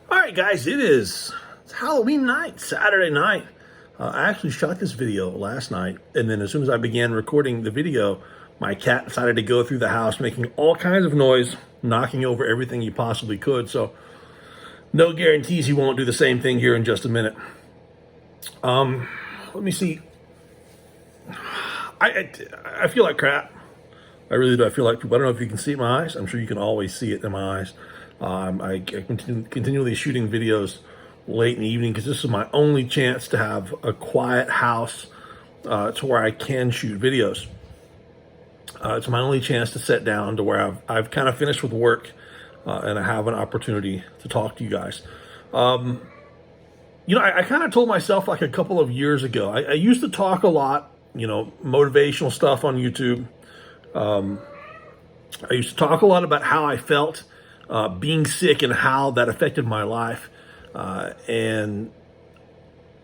All right, guys, it's Halloween night, Saturday night. I actually shot this video last night, and then as soon as I began recording the video, my cat decided to go through the house making all kinds of noise, knocking over everything he possibly could. So no guarantees he won't do the same thing here in just a minute. Let me see. I feel like crap. I really do. I feel like I don't know if you can see it in my eyes. I'm sure you can always see it in my eyes. I continually shooting videos late in the evening because this is my only chance to have a quiet house to where I can shoot videos. It's my only chance to sit down to where I've kind of finished with work and I have an opportunity to talk to you guys. I kind of told myself like a couple of years ago, I used to talk a lot, motivational stuff on YouTube. I used to talk a lot about how I felt being sick and how that affected my life. And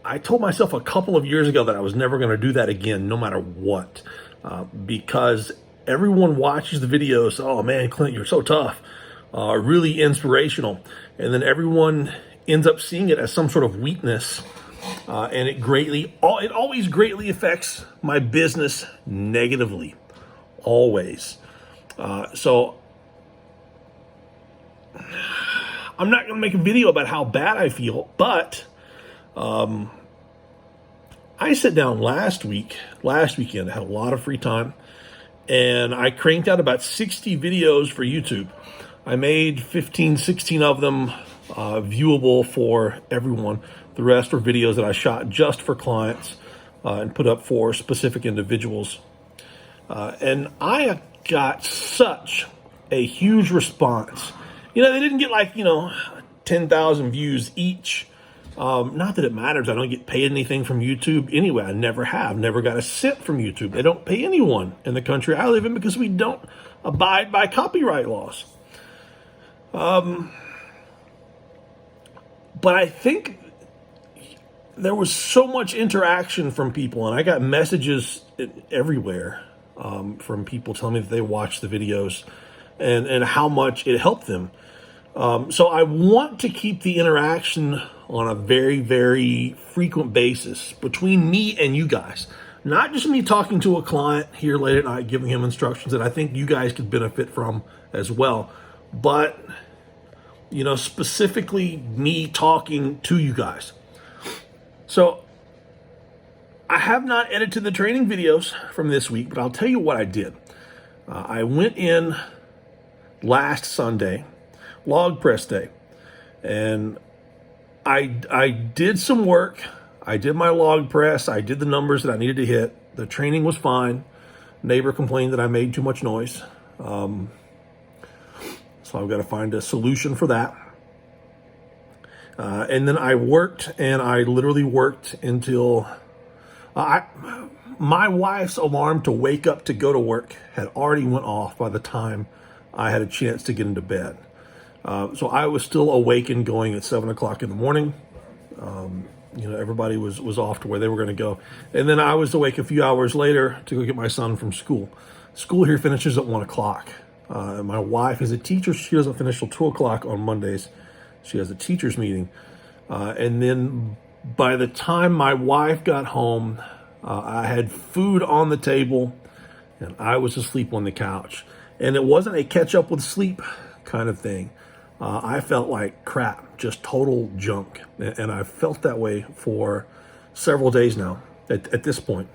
I told myself a couple of years ago that I was never going to do that again, no matter what, because everyone watches the videos. Oh man, Clint, you're so tough, really inspirational. And then everyone ends up seeing it as some sort of weakness. And it always greatly affects my business negatively, always. So I'm not going to make a video about how bad I feel, but I sat down last weekend, had a lot of free time, and I cranked out about 60 videos for YouTube. I made 15, 16 of them viewable for everyone. The rest were videos that I shot just for clients and put up for specific individuals. And I got such a huge response. They didn't get 10,000 views each. Not that it matters. I don't get paid anything from YouTube anyway. I never have. Never got a cent from YouTube. They don't pay anyone in the country I live in because we don't abide by copyright laws. But I think there was so much interaction from people, and I got messages everywhere from people telling me that they watched the videos and how much it helped them. So I want to keep the interaction on a very, very frequent basis between me and you guys. Not just me talking to a client here late at night, giving him instructions that I think you guys could benefit from as well. But, specifically me talking to you guys. So I have not edited the training videos from this week, but I'll tell you what I did. I went in last Sunday, log press day, and I did some work. I did my log press. I did the numbers that I needed to hit. The training was fine. Neighbor complained that I made too much noise. So I've got to find a solution for that. And then I worked, and I literally worked until my wife's alarm to wake up to go to work had already went off by the time I had a chance to get into bed. So I was still awake and going at 7 o'clock in the morning. Everybody was off to where they were going to go. And then I was awake a few hours later to go get my son from school. School here finishes at 1 o'clock. My wife is a teacher. She doesn't finish till 2 o'clock on Mondays. She has a teacher's meeting. And then by the time my wife got home, I had food on the table and I was asleep on the couch. And it wasn't a catch up with sleep kind of thing. I felt like crap, just total junk. And I've felt that way for several days now at this point.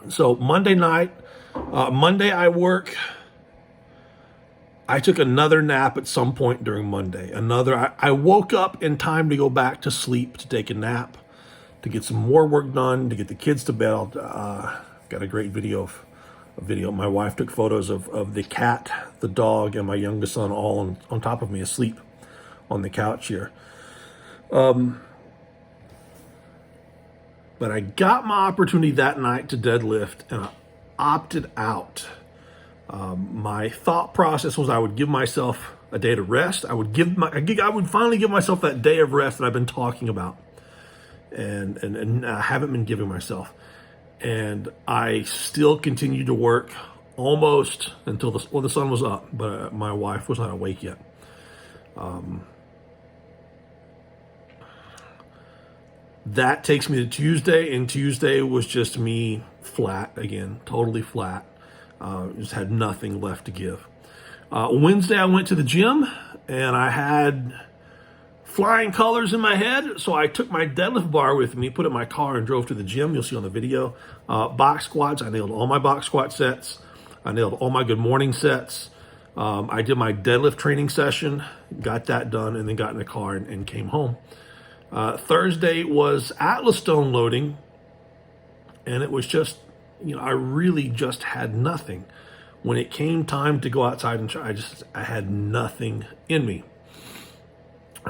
So Monday night, Monday I work. I took another nap at some point during Monday. I woke up in time to go back to sleep, to take a nap, to get some more work done, to get the kids to bed. Got a great video. My wife took photos of the cat, the dog, and my youngest son all on top of me asleep on the couch here. But I got my opportunity that night to deadlift, and I opted out. My thought process was I would give myself a day to rest. I would finally give myself that day of rest that I've been talking about, and I haven't been giving myself. And I still continued to work almost until the sun was up, but my wife was not awake yet. That takes me to Tuesday, and Tuesday was just me flat again, totally flat. Just had nothing left to give. Wednesday, I went to the gym, and I had flying colors in my head, so I took my deadlift bar with me, put it in my car, and drove to the gym. You'll see on the video. Box squats, I nailed all my box squat sets. I nailed all my good morning sets. I did my deadlift training session, got that done, and then got in the car and came home. Thursday was Atlas stone loading, and it was just, I really just had nothing. When it came time to go outside and try, I had nothing in me.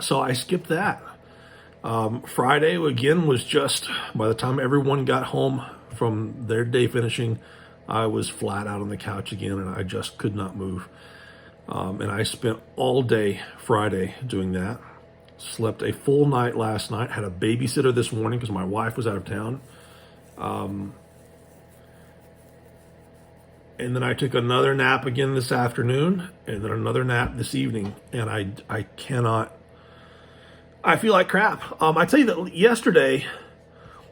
So I skipped that. Friday, again, was just, by the time everyone got home from their day finishing, I was flat out on the couch again, and I just could not move. And I spent all day Friday doing that. Slept a full night last night. Had a babysitter this morning because my wife was out of town. And then I took another nap again this afternoon, and then another nap this evening. And I cannot, I feel like crap. I tell you that yesterday,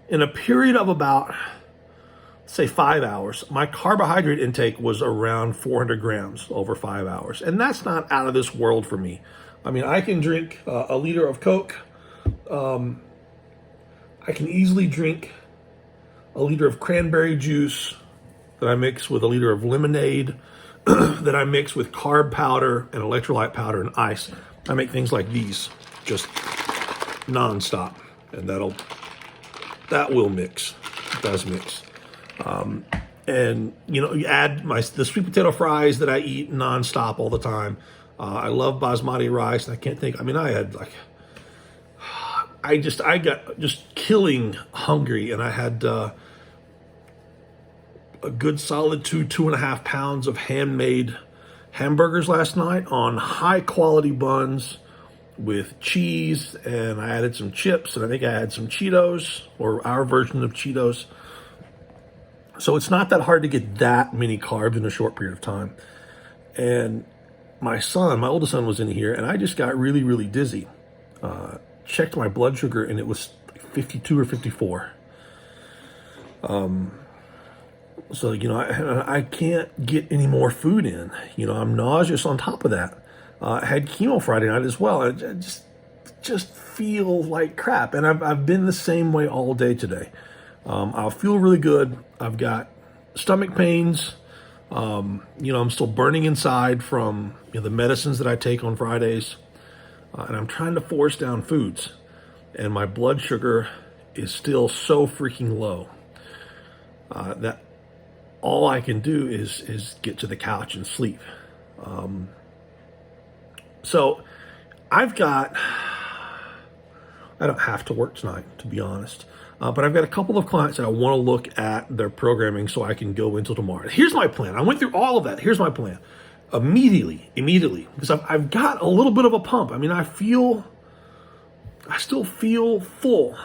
in a period of about, say 5 hours, my carbohydrate intake was around 400 grams over 5 hours. And that's not out of this world for me. I mean, I can drink a liter of Coke. I can easily drink a liter of cranberry juice that I mix with a liter of lemonade that I mix with carb powder and electrolyte powder and ice. I make things like these just nonstop, and that will mix. It does mix. And you add the sweet potato fries that I eat nonstop all the time. I love basmati rice, and I can't think. I mean, I got just killing hungry, and I had a good solid 2.5 pounds of handmade hamburgers last night on high quality buns with cheese, and I added some chips, and I think I had some Cheetos, or our version of Cheetos. So it's not that hard to get that many carbs in a short period of time. And my oldest son was in here, and I just got really, really dizzy. Checked my blood sugar, and it was 52 or 54. So, I can't get any more food in. I'm nauseous on top of that. I had chemo Friday night as well. I just feel like crap. And I've been the same way all day today. I'll feel really good. I've got stomach pains. I'm still burning inside from the medicines that I take on Fridays. And I'm trying to force down foods. And my blood sugar is still so freaking low that all I can do is get to the couch and sleep. So I don't have to work tonight, to be honest. But I've got a couple of clients that I want to look at their programming so I can go until tomorrow. Here's my plan. I went through all of that. Here's my plan. Immediately, because I've got a little bit of a pump. I mean, I still feel full.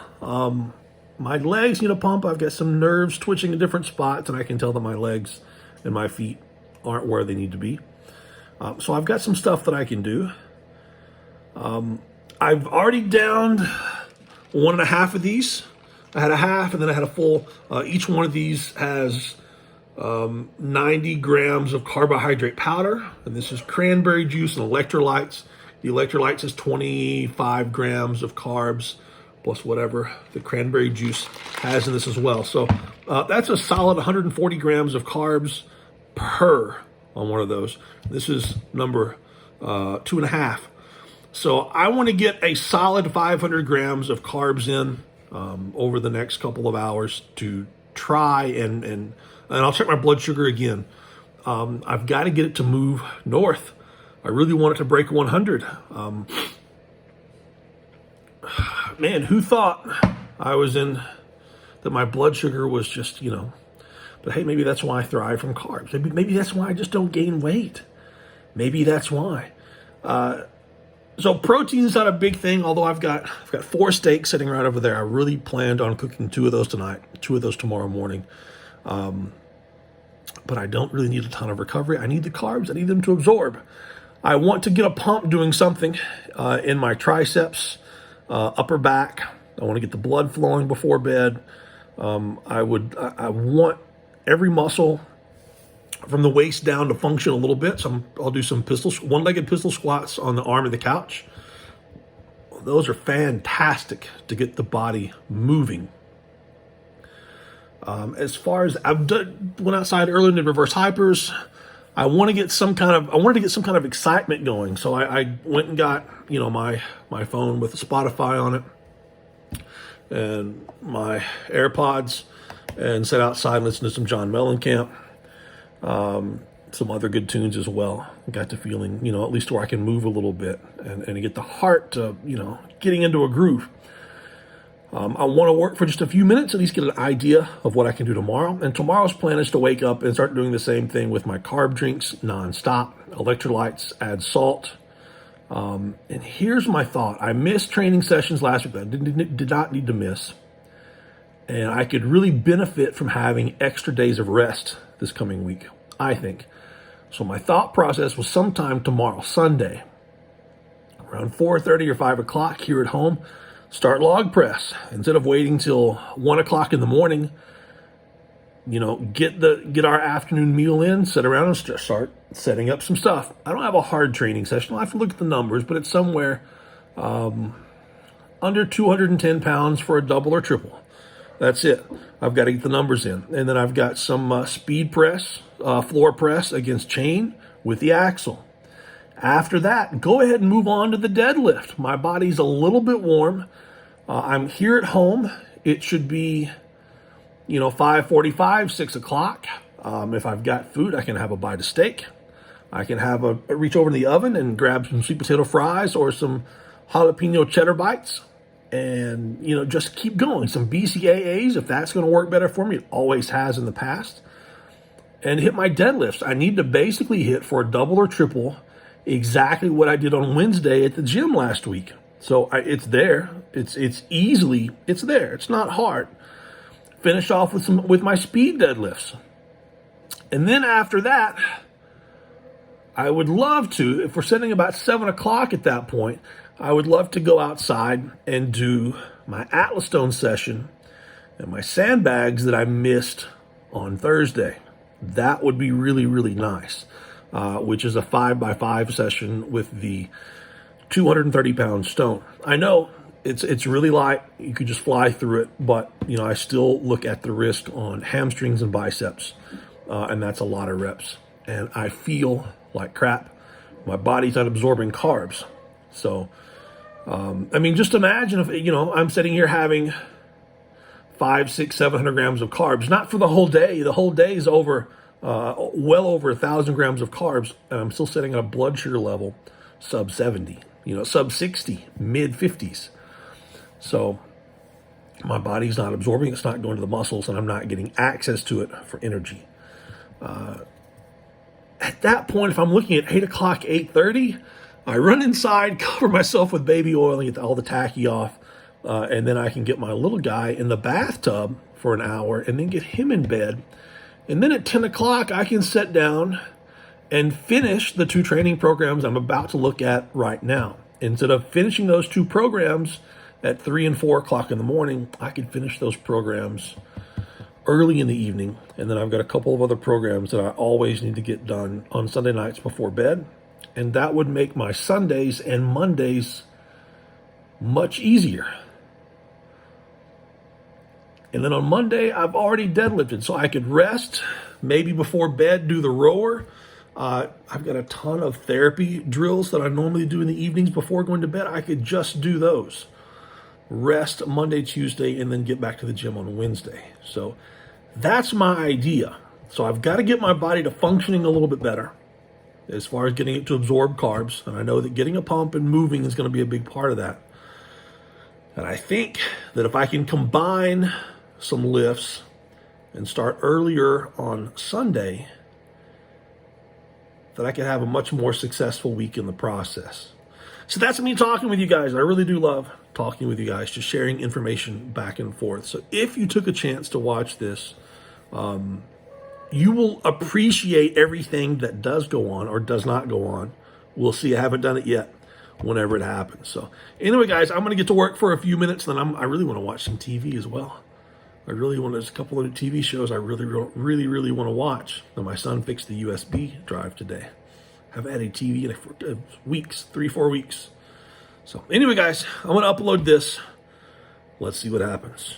My legs need a pump. I've got some nerves twitching in different spots, and I can tell that my legs and my feet aren't where they need to be. So I've got some stuff that I can do. I've already downed 1.5 of these. I had a half, and then I had a full. Each one of these has 90 grams of carbohydrate powder, and this is cranberry juice and electrolytes. The electrolytes is 25 grams of carbs, plus whatever the cranberry juice has in this as well. So that's a solid 140 grams of carbs per on one of those. This is number 2.5. So I want to get a solid 500 grams of carbs in over the next couple of hours to try and I'll check my blood sugar again. I've got to get it to move north. I really want it to break 100. Man, who thought that my blood sugar was just, but hey, maybe that's why I thrive from carbs. Maybe that's why I just don't gain weight. Maybe that's why. So protein is not a big thing, although I've got 4 steaks sitting right over there. I really planned on cooking 2 of those tonight, 2 of those tomorrow morning. But I don't really need a ton of recovery. I need the carbs. I need them to absorb. I want to get a pump doing something in my triceps, upper back, I want to get the blood flowing before bed. I want every muscle from the waist down to function a little bit. So I'll do some one-legged pistol squats on the arm of the couch. Those are fantastic to get the body moving. As far as went outside earlier and did reverse hypers. I wanted to get some kind of excitement going. So I went and got, my phone with Spotify on it and my AirPods and sat outside and listened to some John Mellencamp. Some other good tunes as well. Got to feeling, at least where I can move a little bit and get the heart to, getting into a groove. I want to work for just a few minutes, at least get an idea of what I can do tomorrow. And tomorrow's plan is to wake up and start doing the same thing with my carb drinks nonstop, electrolytes, add salt. And here's my thought. I missed training sessions last week that I did not need to miss. And I could really benefit from having extra days of rest this coming week, I think. So my thought process was sometime tomorrow, Sunday, around 4:30 or 5 o'clock here at home, start log press. Instead of waiting till 1 o'clock in the morning, get our afternoon meal in, sit around and start setting up some stuff. I don't have a hard training session. I'll have to look at the numbers, but it's somewhere under 210 pounds for a double or triple. That's it. I've got to get the numbers in. And then I've got some speed press, floor press against chain with the axle. After that, go ahead and move on to the deadlift. My body's a little bit warm. I'm here at home. It should be, 5:45, 6 o'clock. If I've got food, I can have a bite of steak. I can have a reach over in the oven and grab some sweet potato fries or some jalapeno cheddar bites. And, just keep going. Some BCAAs, if that's going to work better for me. It always has in the past. And hit my deadlifts. I need to basically hit for a double or triple exactly what I did on Wednesday at the gym last week. So it's there. It's there. It's not hard. Finish off with my speed deadlifts. And then after that, I would love to, if we're sitting about 7 o'clock at that point, I would love to go outside and do my Atlas Stone session and my sandbags that I missed on Thursday. That would be really, really nice, which is a 5x5 session with the 230-pound stone. I know it's really light. You could just fly through it, but, I still look at the risk on hamstrings and biceps, and that's a lot of reps. And I feel like crap. My body's not absorbing carbs. So, just imagine if, I'm sitting here having 500, 600, 700 grams of carbs, not for the whole day. The whole day is over, well over 1,000 grams of carbs. And I'm still sitting at a blood sugar level sub 70, sub 60, mid 50s. So my body's not absorbing. It's not going to the muscles and I'm not getting access to it for energy. At that point, if I'm looking at 8 o'clock, 8:30, I run inside, cover myself with baby oil and get all the tacky off. And then I can get my little guy in the bathtub for an hour and then get him in bed. And then at 10 o'clock, I can sit down and finish the 2 training programs I'm about to look at right now. Instead of finishing those 2 programs at 3 and 4 o'clock in the morning, I can finish those programs early in the evening. And then I've got a couple of other programs that I always need to get done on Sunday nights before bed. And that would make my Sundays and Mondays much easier. And then on Monday, I've already deadlifted, so I could rest, maybe before bed, do the rower. I've got a ton of therapy drills that I normally do in the evenings before going to bed. I could just do those. Rest Monday, Tuesday, and then get back to the gym on Wednesday. So that's my idea. So I've got to get my body to functioning a little bit better as far as getting it to absorb carbs. And I know that getting a pump and moving is going to be a big part of that. And I think that if I can combine some lifts and start earlier on Sunday, that I could have a much more successful week in the process. So that's me talking with you guys. I really do love talking with you guys, just sharing information back and forth. So if you took a chance to watch this, you will appreciate everything that does go on or does not go on. We'll see. I haven't done it yet. whenever it happens. So anyway, guys, I'm going to get to work for a few minutes. Then I really want to watch some TV as well. There's a couple of TV shows I really want to watch. Now, my son fixed the USB drive today. I haven't had a TV in weeks, 3-4 weeks. So anyway, guys, I'm going to upload this. Let's see what happens.